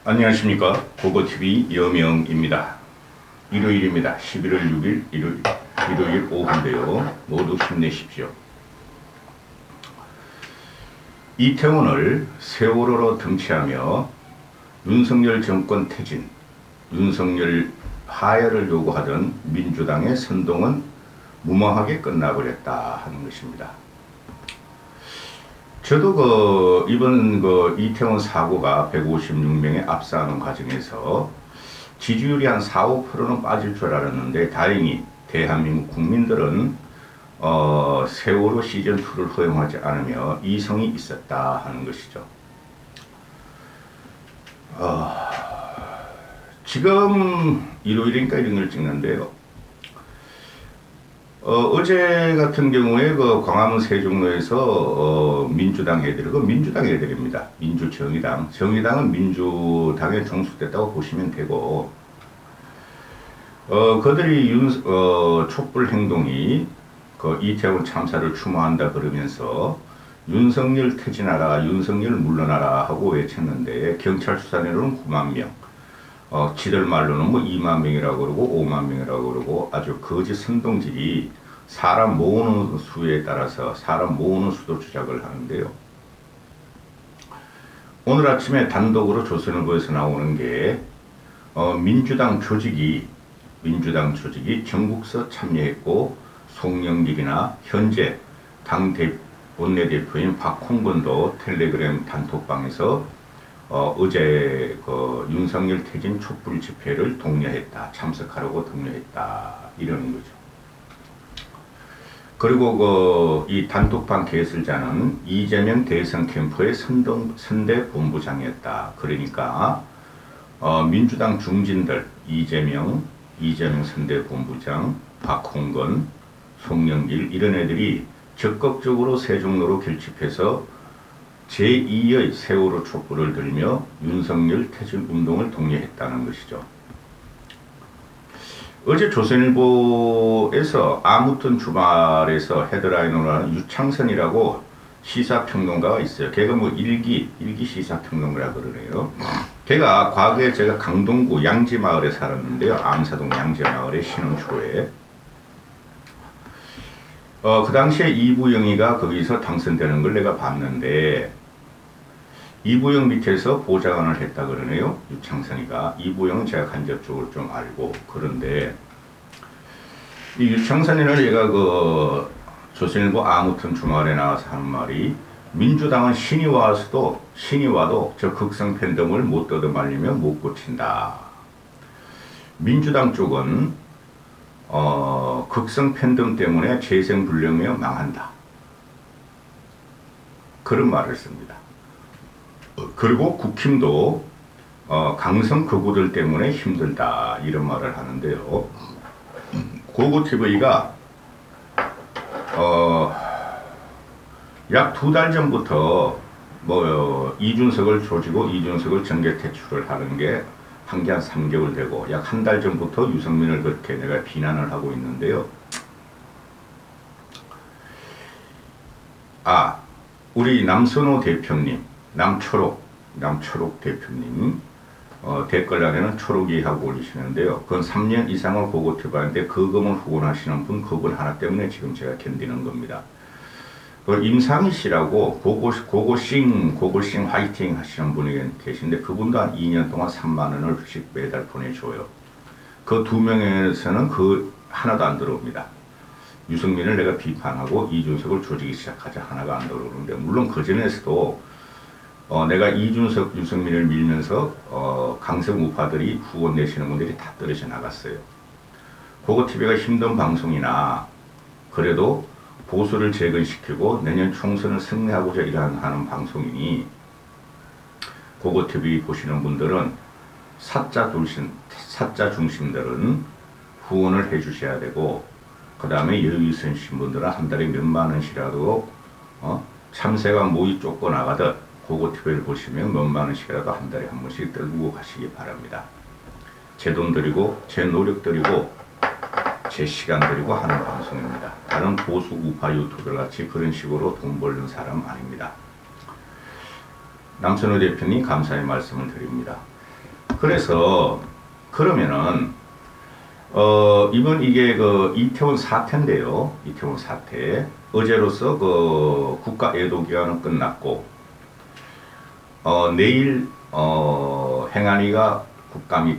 안녕하십니까. 고고TV 여명입니다. 일요일입니다. 11월 6일 일요일 오후인데요. 모두 힘내십시오. 이태원을 세월호로 등치하며 윤석열 정권 퇴진, 윤석열 하야를 요구하던 민주당의 선동은 무모하게 끝나버렸다 하는 것입니다. 저도 이번 이태원 사고가 156명에 압사하는 과정에서 지지율이 한 4, 5%는 빠질 줄 알았는데 다행히 대한민국 국민들은 세월호 시즌2를 허용하지 않으며 이성이 있었다 하는 것이죠. 지금 일요일이니까 이런 걸 찍는데요. 어제 같은 경우에 광화문 세종로에서 민주당 애들, 민주당 애들입니다. 정의당은 민주당에 종속됐다고 보시면 되고, 그들이 촛불 행동이 이태원 참사를 추모한다 그러면서 윤석열 퇴진하라, 윤석열 물러나라 하고 외쳤는데 경찰 수사대로는 9만 명. 지들 말로는 2만 명이라고 그러고 5만 명이라고 그러고 아주 거짓 선동질이 사람 모으는 수에 따라서 사람 모으는 수도 조작을 하는데요. 오늘 아침에 단독으로 조선일보에서 나오는 게 민주당 조직이 전국서 참여했고 송영길이나 현재 당 원내대표인 박홍근도 텔레그램 단톡방에서 어제 윤석열 퇴진 촛불 집회를 독려했다. 참석하라고 독려했다. 이러는 거죠. 그리고 이 단톡방 개설자는 이재명 대선 캠프의 선대 본부장이었다. 그러니까 민주당 중진들 이재명 선대 본부장, 박홍근, 송영길 이런 애들이 적극적으로 세종로로 결집해서 제2의 세월호 촛불을 들며 윤석열 퇴진 운동을 독려했다는 것이죠. 어제 조선일보에서 아무튼 주말에서 헤드라인으로 하는 유창선이라고 시사평론가가 있어요. 걔가 일기 시사평론가라 그러네요. 걔가 과거에 제가 강동구 양지마을에 살았는데요. 암사동 양지마을의 신혼초에. 그 당시에 이부영이가 거기서 당선되는 걸 내가 봤는데 이부영 밑에서 보좌관을 했다 그러네요. 유창선이가. 이부영은 제가 간접적으로 좀 알고 그런데 이 유창선이는 얘가 조선일보 아무튼 주말에 나와서 하는 말이 민주당은 신이 와도 저 극성 팬덤을 못 뜯어말리면 못 고친다. 민주당 쪽은 극성 팬덤 때문에 재생불량이며 망한다. 그런 말을 씁니다. 그리고 국힘도 강성 극우들 때문에 힘들다 이런 말을 하는데요. 고고TV가 약 2달 전부터 이준석을 조지고 이준석을 정계 퇴출을 하는 게 한 3개월 되고 약 한 달 전부터 유승민을 그렇게 내가 비난을 하고 있는데요. 우리 남선호 대표님, 남초록 대표님 댓글란에는 초록이 하고 올리시는데요. 그건 3년 이상을 고고TV하는데 거금을 후원하시는 분 그분 하나 때문에 지금 제가 견디는 겁니다. 임상희 씨라고 고고싱 화이팅 하시는 분이 계신데 그분도 한 2년 동안 3만 원을씩 매달 보내줘요. 그 2명에서는 하나도 안 들어옵니다. 유승민을 내가 비판하고 이준석을 조지기 시작하자 하나가 안 들어오는데 물론 그전에서도 내가 이준석, 유승민을 밀면서 강성 우파들이 후원 내시는 분들이 다 떨어져 나갔어요. 고고TV가 힘든 방송이나 그래도 보수를 재건시키고 내년 총선을 승리하고자 일하는 방송이니 고고TV 보시는 분들은 사자 중심들은 후원을 해주셔야 되고 그 다음에 여유 있으신 분들은 한 달에 몇만 원씩이라도 참새가 모이 쫓고 나가듯 고고TV를 보시면 몇만 원씩이라도 한 달에 한 번씩 들고 가시기 바랍니다. 제 돈 들이고 제 노력 들이고 제 시간 들이고 하는 방송입니다. 다른 보수 우파 유튜버 같이 그런 식으로 돈 벌는 사람 아닙니다. 남선호 대표님 감사의 말씀을 드립니다. 그래서 그러면은 이번 이게 그 이태원 사태인데요. 이태원 사태. 어제로서 그 국가 애도 기간은 끝났고 내일 행안위가 국감이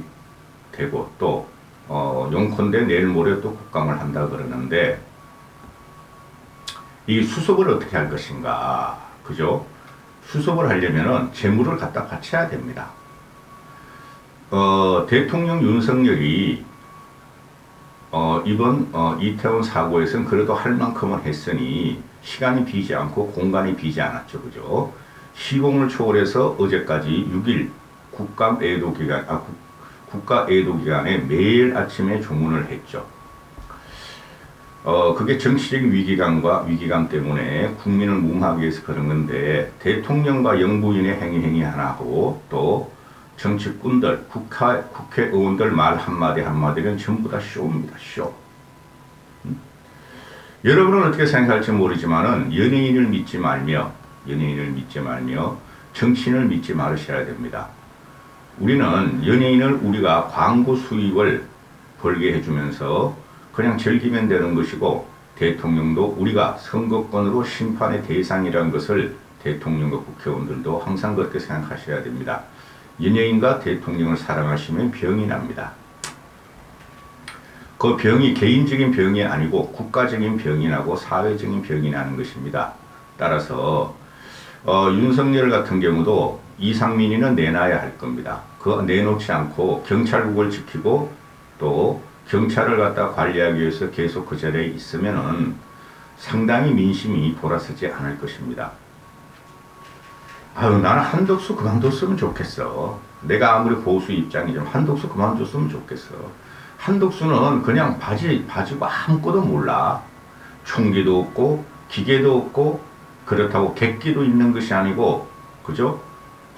되고 또 용컨대 내일 모레 또 국감을 한다 그러는데 이 수습을 어떻게 할 것인가, 그죠? 수습을 하려면은 재물을 갖다 바쳐야 됩니다. 대통령 윤석열이 이번 이태원 사고에서는 그래도 할 만큼은 했으니 시간이 비지 않고 공간이 비지 않았죠, 그죠? 시공을 초월해서 어제까지 6일 국감 애도 기간, 국가 애도 기간에 매일 아침에 조문을 했죠. 그게 정치적인 위기감 때문에 국민을 뭉하기 위해서 그런 건데, 대통령과 영부인의 행위 하나하고 또 정치꾼들, 국회의원들 말 한마디는 전부 다 쇼입니다, 쇼. 여러분은 어떻게 생각할지 모르지만은 연예인을 믿지 말며 정치인을 믿지 말으셔야 됩니다. 우리는 연예인을 우리가 광고 수익을 벌게 해주면서 그냥 즐기면 되는 것이고, 대통령도 우리가 선거권으로 심판의 대상이라는 것을 대통령과 국회의원들도 항상 그렇게 생각하셔야 됩니다. 연예인과 대통령을 사랑하시면 병이 납니다. 그 병이 개인적인 병이 아니고 국가적인 병이 나고 사회적인 병이 나는 것입니다. 따라서 윤석열 같은 경우도 이상민이는 내놔야 할 겁니다. 그거 내놓지 않고 경찰국을 지키고 또 경찰을 갖다 관리하기 위해서 계속 그 자리에 있으면은 상당히 민심이 돌아서지 않을 것입니다. 아유, 나는 한덕수 그만뒀으면 좋겠어. 내가 아무리 보수 입장이지만 한덕수 그만뒀으면 좋겠어. 한덕수는 그냥 바지고 아무것도 몰라. 총기도 없고 기계도 없고 그렇다고 객기도 있는 것이 아니고, 그죠?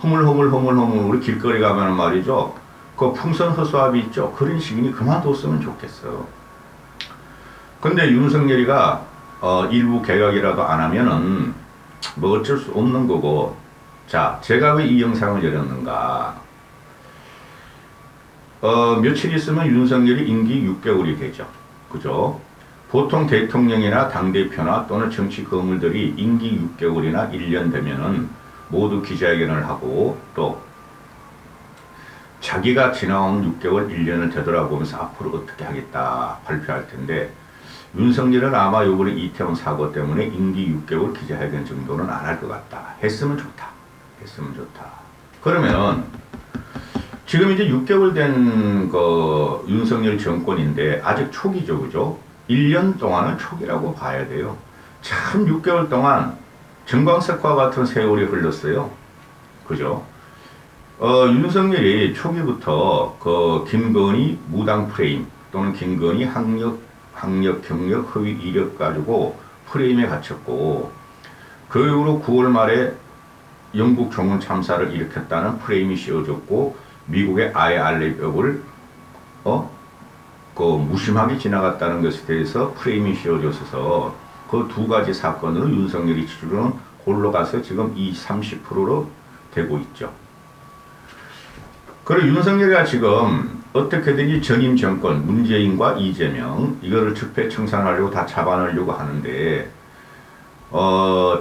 허물허물 우리 길거리 가면 말이죠. 그 풍선 허수아비 있죠? 그런 식이니 그만뒀으면 좋겠어. 근데 윤석열이가 일부 개각이라도 안 하면은 뭐 어쩔 수 없는 거고. 자, 제가 왜 이 영상을 열었는가? 며칠 있으면 윤석열이 임기 6개월이 되죠. 그죠? 보통 대통령이나 당대표나 또는 정치 거물들이 임기 6개월이나 1년 되면은 모두 기자회견을 하고 또 자기가 지나온 6개월, 1년을 되돌아보면서 앞으로 어떻게 하겠다 발표할 텐데, 윤석열은 아마 요번에 이태원 사고 때문에 임기 6개월 기자회견 정도는 안 할 것 같다. 했으면 좋다. 그러면 지금 이제 6개월 된 그 윤석열 정권인데 아직 초기죠, 그죠? 1년 동안은 초기라고 봐야 돼요. 참 6개월 동안 정광석과 같은 세월이 흘렀어요. 그죠? 윤석열이 초기부터 그 김건희 무당 프레임 또는 김건희 학력, 경력, 허위 이력 가지고 프레임에 갇혔고, 그 이후로 9월 말에 영국 종원 참사를 일으켰다는 프레임이 씌워졌고, 미국의 IRA법을 무심하게 지나갔다는 것에 대해서 프레임이 씌워져서 그 두 가지 사건으로 윤석열이 지지율은 홀로 가서 지금 30%로 되고 있죠. 그리고 윤석열이가 지금 어떻게든지 전임 정권 문재인과 이재명 이거를 적폐청산하려고 다 잡아내려고 하는데,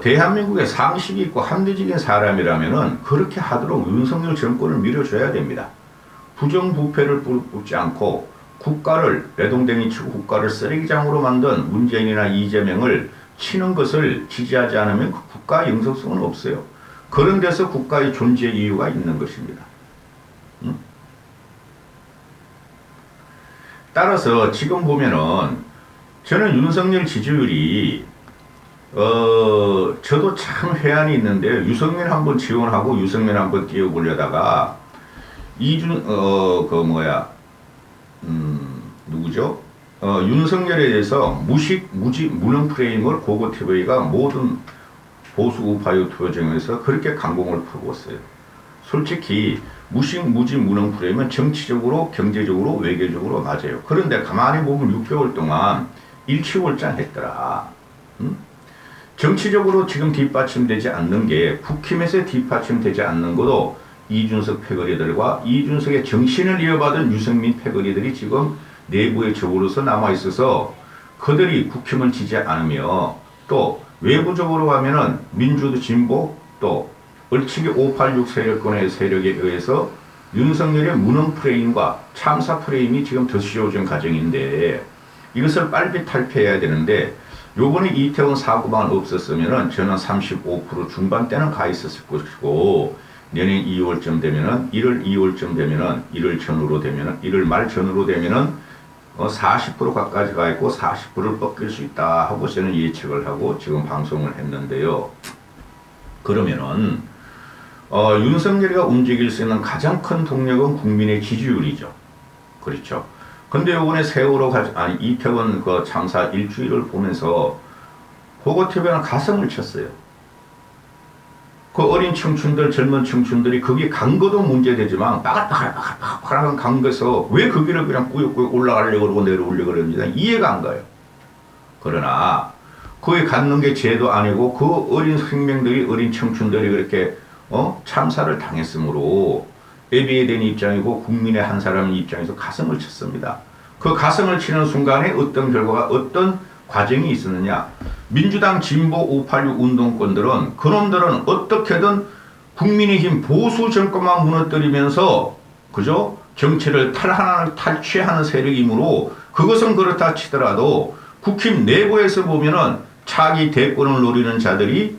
대한민국에 상식이 있고 합리적인 사람이라면은 그렇게 하도록 윤석열 정권을 밀어줘야 됩니다. 부정부패를 뽑지 않고 국가를 내동댕이 치고 국가를 쓰레기장으로 만든 문재인이나 이재명을 치는 것을 지지하지 않으면 그 국가의 영속성은 없어요. 그런 데서 국가의 존재 이유가 있는 것입니다. 따라서 지금 보면은 저는 윤석열 지지율이 저도 참 회한이 있는데, 유승민 한번 지원하고 유승민 한번 띄워보려다가 누구죠? 윤석열에 대해서 무능 프레임을 고고TV가 모든 보수 우파 유튜버 중에서 그렇게 강공을 퍼부었어요. 솔직히 무능 프레임은 정치적으로, 경제적으로, 외교적으로 맞아요. 그런데 가만히 보면 6개월 동안 일치월장했더라. 정치적으로 지금 뒷받침되지 않는 게, 국힘에서 뒷받침되지 않는 것도 이준석 패거리들과 이준석의 정신을 이어받은 유승민 패거리들이 지금 내부의 적으로서 남아있어서 그들이 국힘을 지지 않으며 또 외부적으로 가면은 민주도 진보 또 얼치기 586 세력권의 세력에 의해서 윤석열의 무능 프레임과 참사 프레임이 지금 덧씌워진 과정인데 이것을 빨리 탈피해야 되는데 요번에 이태원 사고만 없었으면은 저는 35% 중반대는 가 있었을 것이고 내년 2월쯤 되면은 1월 2월쯤 되면은 1월 전후로 되면은 1월 말 전후로 되면은 40% 가까이 가 있고 40%를 꺾일 수 있다 하고 저는 예측을 하고 지금 방송을 했는데요. 그러면은 윤석열이가 움직일 수 있는 가장 큰 동력은 국민의 지지율이죠. 그렇죠. 근데 이번에 세월호 이태원 그 참사 일주일을 보면서 보고TV는 가슴을 쳤어요. 그 어린 청춘들, 젊은 청춘들이 거기 간 것도 문제되지만 빠글빠글빠글빠글한 간 것에서 왜 거기를 그냥 꾸역꾸역 올라가려고 그러고 내려오려고 그럽니다. 이해가 안 가요. 그러나 거기 갔는 게 죄도 아니고 그 어린 생명들이 어린 청춘들이 그렇게 참사를 당했으므로 예비된 입장이고 국민의 한 사람 입장에서 가슴을 쳤습니다. 그 가슴을 치는 순간에 어떤 결과가 어떤 과정이 있었느냐. 민주당 진보 586 운동권들은 그놈들은 어떻게든 국민의힘 보수 정권만 무너뜨리면서 그죠? 정치를 탈취하는 세력이므로 그것은 그렇다 치더라도 국힘 내부에서 보면은 차기 대권을 노리는 자들이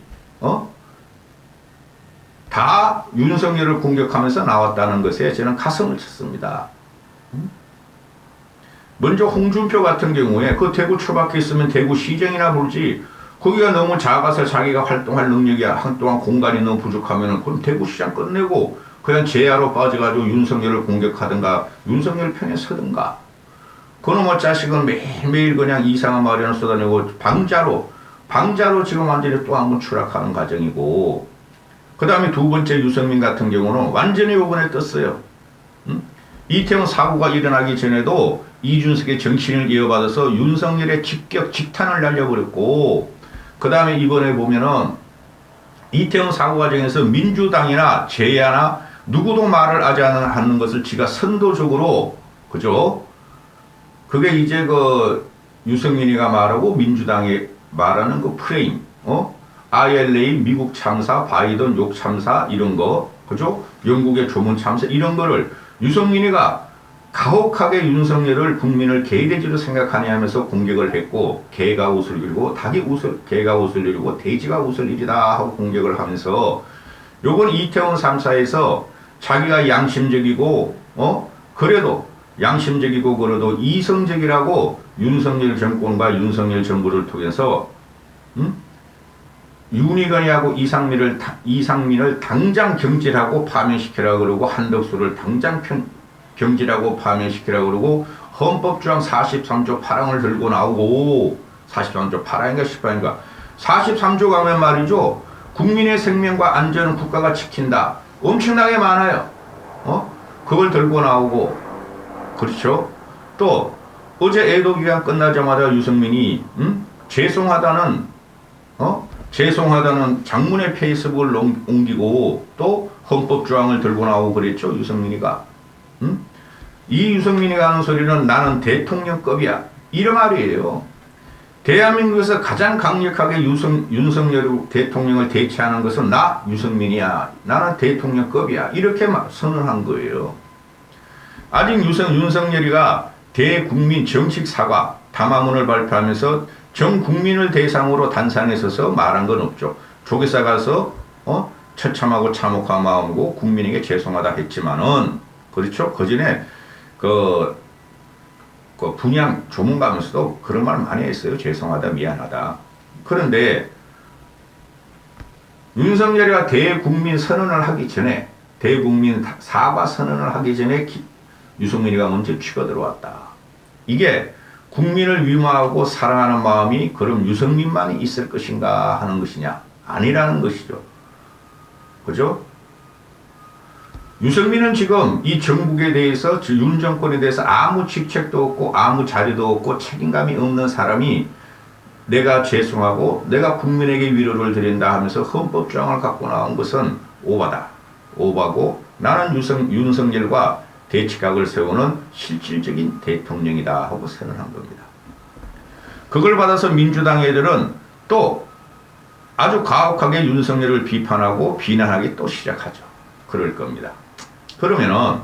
다 윤석열을 공격하면서 나왔다는 것에 저는 가슴을 쳤습니다. 먼저 홍준표 같은 경우에 그 대구 처박혀 있으면 대구 시정이나 볼지 거기가 너무 작아서 자기가 활동할 능력이 한동안 공간이 너무 부족하면 그럼 대구 시장 끝내고 그냥 제야로 빠져가지고 윤석열을 공격하든가 윤석열 편에 서든가 그놈의 자식은 매일매일 그냥 이상한 말이나 쏟아내고 방자로 지금 완전히 또 한 번 추락하는 과정이고 그 다음에 두 번째 유승민 같은 경우는 완전히 요번에 떴어요. 이태원 사고가 일어나기 전에도 이준석의 정신을 이어받아서 윤석열의 직탄을 날려버렸고 그 다음에 이번에 보면은 이태원 사고 과정에서 민주당이나 제야나 누구도 말을 하지 않는 것을 지가 선도적으로 그죠? 그게 이제 그 유승민이가 말하고 민주당이 말하는 그 프레임 ILA 미국 참사 바이든 욕 참사 이런 거 그죠? 영국의 조문 참사 이런 거를 유승민이가 가혹하게 윤석열을 국민을 개돼지로 생각하냐 하면서 공격을 했고 개가 웃을 일이고 개가 웃을 일이고 돼지가 웃을 일이다 하고 공격을 하면서 요번 이태원 3사에서 자기가 양심적이고 그래도 이성적이라고 윤석열 정권과 윤석열 정부를 통해서 윤희건이하고 이상민을 당장 경질하고 파면시키라고 그러고 한덕수를 당장 경질하고 파면시키라고 그러고 헌법조항 43조 8항을 들고 나오고 43조 8항인가 18항인가 43조 가면 말이죠. 국민의 생명과 안전은 국가가 지킨다. 엄청나게 많아요. 그걸 들고 나오고 그렇죠. 또 어제 애도기간 끝나자마자 유승민이 죄송하다는 장문의 페이스북을 옮기고 또 헌법조항을 들고 나오고 그랬죠. 유승민이가. 이 유승민이가 하는 소리는 나는 대통령급이야. 이런 말이에요. 대한민국에서 가장 강력하게 윤석열 대통령을 대체하는 것은 나 유승민이야. 나는 대통령급이야. 이렇게 선언한 거예요. 아직 윤석열이가 대국민 정식 사과 담화문을 발표하면서 전 국민을 대상으로 단상에 서서 말한 건 없죠. 조계사 가서 처참하고 참혹한 마음이고 국민에게 죄송하다 했지만은 그렇죠. 그 전에 그 분양 조문 가면서도 그런 말 많이 했어요. 죄송하다, 미안하다. 그런데 윤석열이가 대국민 선언을 하기 전에 대국민 사과 선언을 하기 전에 유승민이가 먼저 치고 들어왔다. 이게 국민을 위마하고 사랑하는 마음이 그럼 유승민만이 있을 것인가 하는 것이냐? 아니라는 것이죠. 그죠? 유승민은 지금 이 정국에 대해서 윤 정권에 대해서 아무 직책도 없고 아무 자리도 없고 책임감이 없는 사람이 내가 죄송하고 내가 국민에게 위로를 드린다 하면서 헌법조항을 갖고 나온 것은 오바다. 오바고 나는 윤석열과 대치각을 세우는 실질적인 대통령이다 하고 선언한 겁니다. 그걸 받아서 민주당 애들은 또 아주 가혹하게 윤석열을 비판하고 비난하기 또 시작하죠. 그럴 겁니다. 그러면은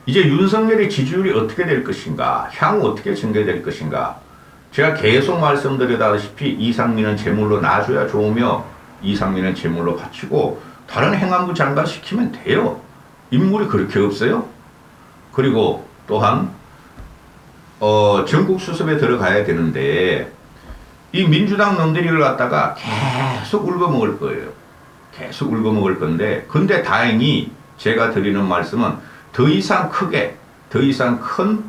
이제 윤석열의 지지율이 어떻게 될 것인가, 향후 어떻게 전개될 것인가. 제가 계속 말씀드렸다시피 이상민은 제물로 놔줘야 좋으며 이상민은 제물로 바치고 다른 행안부 장관 시키면 돼요. 인물이 그렇게 없어요. 그리고 또한 전국 수습에 들어가야 되는데 이 민주당 놈들이 를 갖다가 계속 울거먹을 거예요. 계속 울거먹을 건데, 근데 다행히 제가 드리는 말씀은 더 이상 크게, 더 이상 큰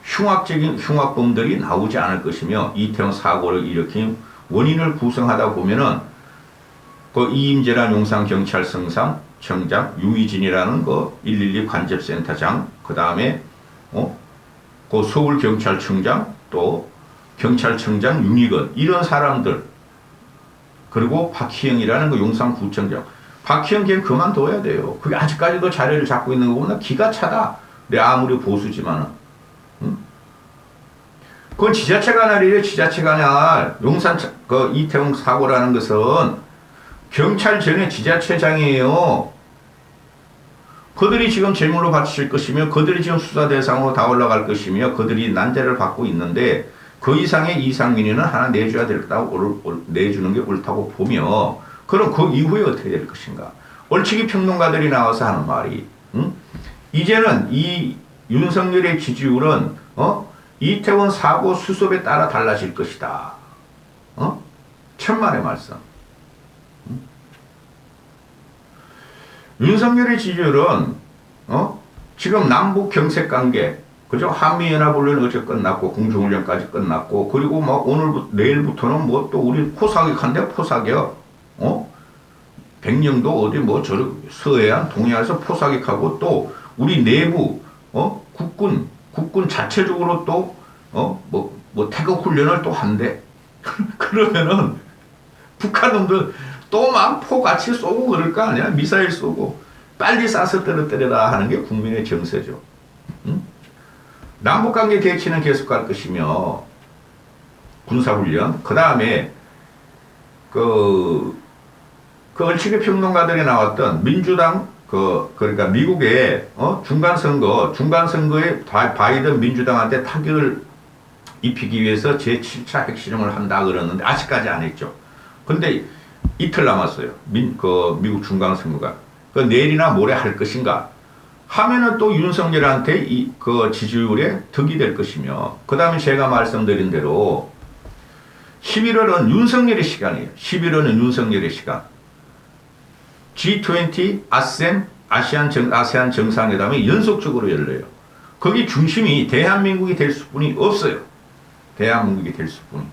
흉악적인 흉악범들이 나오지 않을 것이며 이태원 사고를 일으킨 원인을 구성하다 보면은 그 이임재란 용산경찰청장, 유미진이라는 그 112 관접센터장, 그 다음에 그 서울경찰청장, 또 경찰청장 윤희건, 이런 사람들, 그리고 박희영이라는 그 용산구청장. 박희영 걔는 그만둬야 돼요. 그게 아직까지도 자리를 잡고 있는 거 보면 기가 차다. 내 아무리 보수지만은. 응? 그건 지자체 관할이에요. 지자체 관할. 용산 그 이태원 사고라는 것은 경찰청의 지자체장이에요. 그들이 지금 제물로 바칠 것이며 그들이 지금 수사 대상으로 다 올라갈 것이며 그들이 난제를 받고 있는데 그 이상의 이상민이는 하나 내줘야 되겠다고 내주는 게 옳다고 보며, 그럼 그 이후에 어떻게 될 것인가. 얼치기 평론가들이 나와서 하는 말이, 이제는 이 윤석열의 지지율은 이태원 사고 수습에 따라 달라질 것이다. 천만의 말씀. 윤석열의 지지율은 지금 남북 경색 관계, 그죠? 한미연합훈련 어제 끝났고 공중훈련까지 끝났고, 그리고 막 내일부터는 뭐 또 우리 포사격한데 포사격, 백령도 어디 뭐 저 서해안 동해안에서 포사격하고, 또 우리 내부 국군 자체적으로 또 뭐 태극 훈련을 또 한대. 그러면은 북한 놈들 또 막 포 같이 쏘고 그럴 거 아니야? 미사일 쏘고 빨리 쏴서 떨어뜨려라 하는 게 국민의 정세죠. 남북관계 대치는 계속 갈 것이며 군사훈련, 그 다음에 그 얼치기 평론가들이 나왔던 민주당 그러니까 미국의 중간선거에 바이든 민주당한테 타격을 입히기 위해서 제7차 핵실험을 한다 그러는데 아직까지 안 했죠. 근데 이틀 남았어요. 미국 중간선거가. 내일이나 모레 할 것인가 하면은 또 윤석열한테 그 지지율에 득이 될 것이며, 그 다음에 제가 말씀드린 대로 11월은 윤석열의 시간이에요. 11월은 윤석열의 시간. G20, 아세안 정상회담이 연속적으로 열려요. 거기 중심이 대한민국이 될 수뿐이 없어요. 대한민국이 될 수뿐이.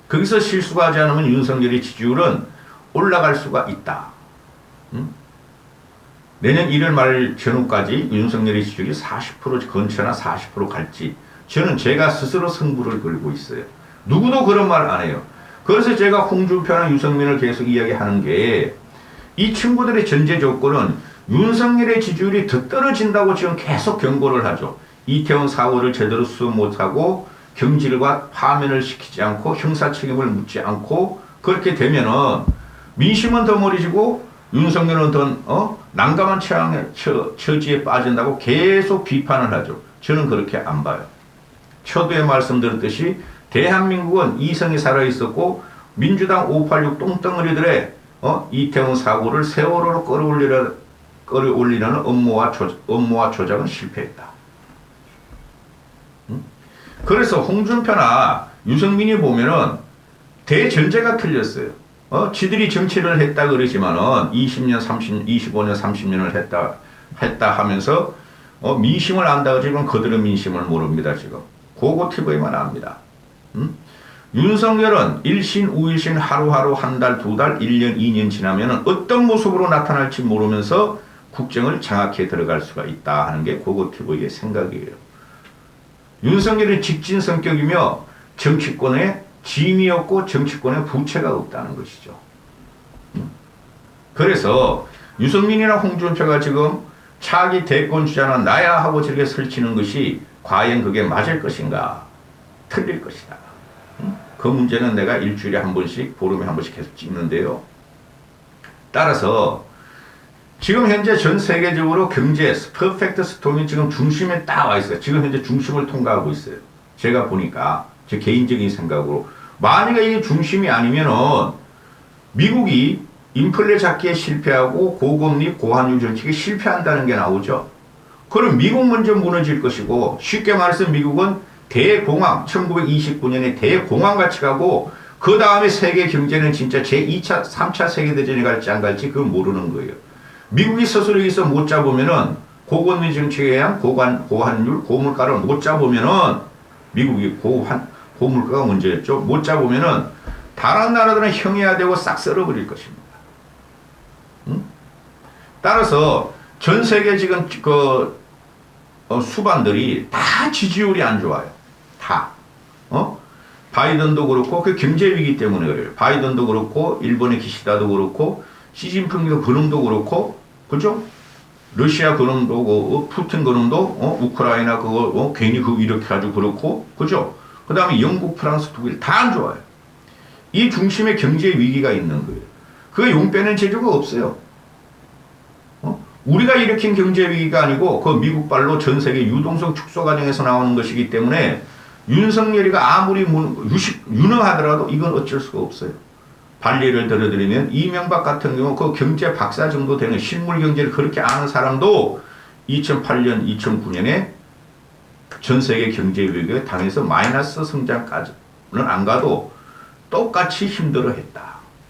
거기서 실수가 하지 않으면 윤석열의 지지율은 올라갈 수가 있다. 내년 1월 말 전후까지 윤석열의 지지율이 40% 근처나 40% 갈지, 저는 제가 스스로 승부를 걸고 있어요. 누구도 그런 말 안 해요. 그래서 제가 홍준표나 유승민을 계속 이야기하는 게, 이 친구들의 전제 조건은 윤석열의 지지율이 더 떨어진다고 지금 계속 경고를 하죠. 이태원 사고를 제대로 수습 못하고 경질과 파면을 시키지 않고 형사 책임을 묻지 않고 그렇게 되면은 민심은 더 멀어지고 윤석열은 더 난감한 처지에 빠진다고 계속 비판을 하죠. 저는 그렇게 안 봐요. 초두에 말씀드렸듯이 대한민국은 이성이 살아있었고 민주당 586 똥덩어리들의 이태원 사고를 세월호로 끌어올리려는 업무와 조작은 실패했다. 그래서 홍준표나 유승민이 보면은 대전제가 틀렸어요. 지들이 정치를 했다 그러지만은 20년, 25년, 30년을 했다 하면서 민심을 안다 그러지만 그들은 민심을 모릅니다. 지금 고고 TV만 압니다. 윤석열은 일신, 우일신 하루하루 한 달, 두 달, 1년, 2년 지나면은 어떤 모습으로 나타날지 모르면서 국정을 장악해 들어갈 수가 있다 하는 게 고고 TV의 생각이에요. 윤석열은 직진 성격이며 정치권에 짐이 없고 정치권에 부채가 없다는 것이죠. 그래서 유승민이나 홍준표가 지금 차기 대권 주자는 나야 하고 저렇게 설치는 것이 과연 그게 맞을 것인가? 틀릴 것이다. 그 문제는 내가 일주일에 한 번씩, 보름에 한 번씩 계속 찍는데요. 따라서 지금 현재 전 세계적으로 경제 퍼펙트 스톰이 지금 중심에 딱 와 있어요. 지금 현재 중심을 통과하고 있어요. 제가 보니까 제 개인적인 생각으로 만약에 이게 중심이 아니면은 미국이 인플레 잡기에 실패하고 고금리 고환율 정책에 실패한다는 게 나오죠. 그럼 미국 먼저 무너질 것이고 쉽게 말해서 미국은 대공황 1929년에 대공황 같이 가고 그 다음에 세계 경제는 진짜 제2차 3차 세계대전이 갈지 안 갈지 그걸 모르는 거예요. 미국이 스스로 여기서 못 잡으면은 고금리 정책에 의한 고환율 고물가를 못 잡으면은 미국이 고물가가 문제였죠. 못 잡으면은 다른 나라들은 형해야 되고 싹 썰어버릴 것입니다. 따라서 전 세계 지금 수반들이 다 지지율이 안 좋아요. 다. 바이든도 그렇고 그 경제 위기 때문에 그래요. 바이든도 그렇고 일본의 기시다도 그렇고 시진핑도 그놈도 그렇고 그죠? 러시아 그놈도 푸틴 그놈도 우크라이나 그거 괜히 그 이렇게 가지고 그렇고 그죠? 그 다음에 영국, 프랑스, 독일 다 안 좋아요. 이 중심에 경제 위기가 있는 거예요. 그거 용 빼는 재주가 없어요. 우리가 일으킨 경제 위기가 아니고 그 미국 발로 전 세계 유동성 축소 과정에서 나오는 것이기 때문에 윤석열이가 아무리 유능하더라도 이건 어쩔 수가 없어요. 반례를 들어드리면 이명박 같은 경우 그 경제 박사 정도 되는 실물 경제를 그렇게 아는 사람도 2008년, 2009년에 전 세계 경제 위기에 당해서 마이너스 성장까지는 안 가도 똑같이 힘들어했다.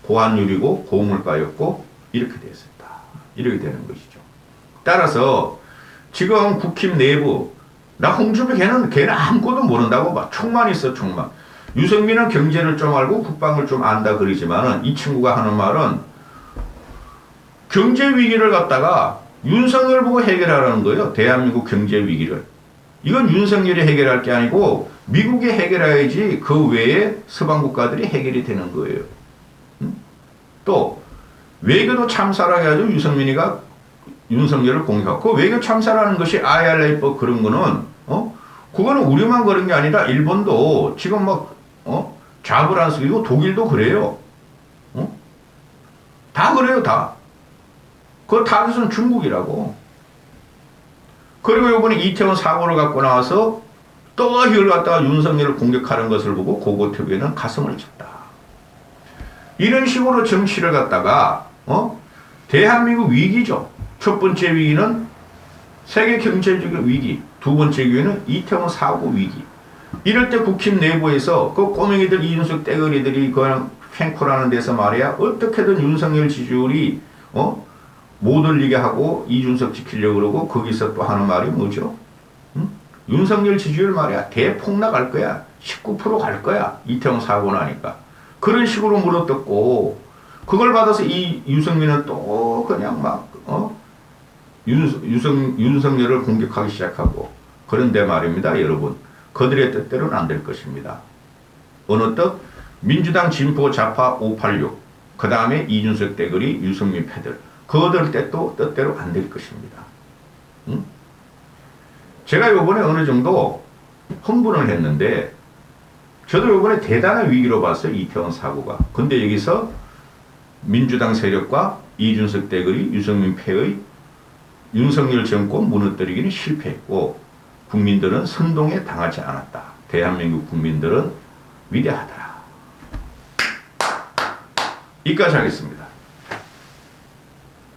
고환율이고 고물가였고 이렇게 됐었다. 이렇게 되는 것이죠. 따라서 지금 국힘 내부 나 홍준표 걔는 아무것도 모른다고 봐. 촉만 있어 촉만. 유승민은 경제를 좀 알고 국방을 좀 안다 그러지만은 이 친구가 하는 말은 경제 위기를 갖다가 윤석열 보고 해결하라는 거예요. 대한민국 경제 위기를. 이건 윤석열이 해결할 게 아니고 미국이 해결해야지 그 외에 서방 국가들이 해결이 되는 거예요. 또 외교도 참사라 해가지고 윤석열을 공격하고 그 외교 참사라는 것이 IRA법 그런 거는 그거는 우리만 그런 게 아니라 일본도 지금 막 잡을 안 쓰고 독일도 그래요. 다 그래요 다. 그 타깃은 중국이라고. 그리고 이번에 이태원 사고를 갖고 나와서 또 이걸 갖다가 윤석열을 공격하는 것을 보고 고고TV는 가슴을 쳤다. 이런 식으로 정치를 갖다가 대한민국 위기죠. 첫 번째 위기는 세계 경제적 위기, 두 번째 위기는 이태원 사고 위기. 이럴 때 국힘 내부에서 그 꼬맹이들 이준석 떼거리들이 그냥 팽코라는 데서 말이야 어떻게든 윤석열 지지율이 못 올리게 하고 이준석 지키려고 그러고 거기서 또 하는 말이 뭐죠? 윤석열 지지율 말이야 대폭락 갈 거야. 19% 갈 거야. 이태원 사고 나니까. 그런 식으로 물어뜯고 그걸 받아서 이 유승민은 또 그냥 막 윤석열을 공격하기 시작하고 그런데 말입니다. 여러분. 그들의 뜻대로는 안 될 것입니다. 어느 뜻? 민주당 진보 좌파 586 그 다음에 이준석 떼거리 유승민 패들 그들 뜻대로 안 될 것입니다. 제가 요번에 어느 정도 흥분을 했는데 저도 요번에 대단한 위기로 봤어요. 이태원 사고가. 근데 여기서 민주당 세력과 이준석 떼거리 유승민 패의 윤석열 정권 무너뜨리기는 실패했고 국민들은 선동에 당하지 않았다. 대한민국 국민들은 위대하더라. 여기까지 하겠습니다.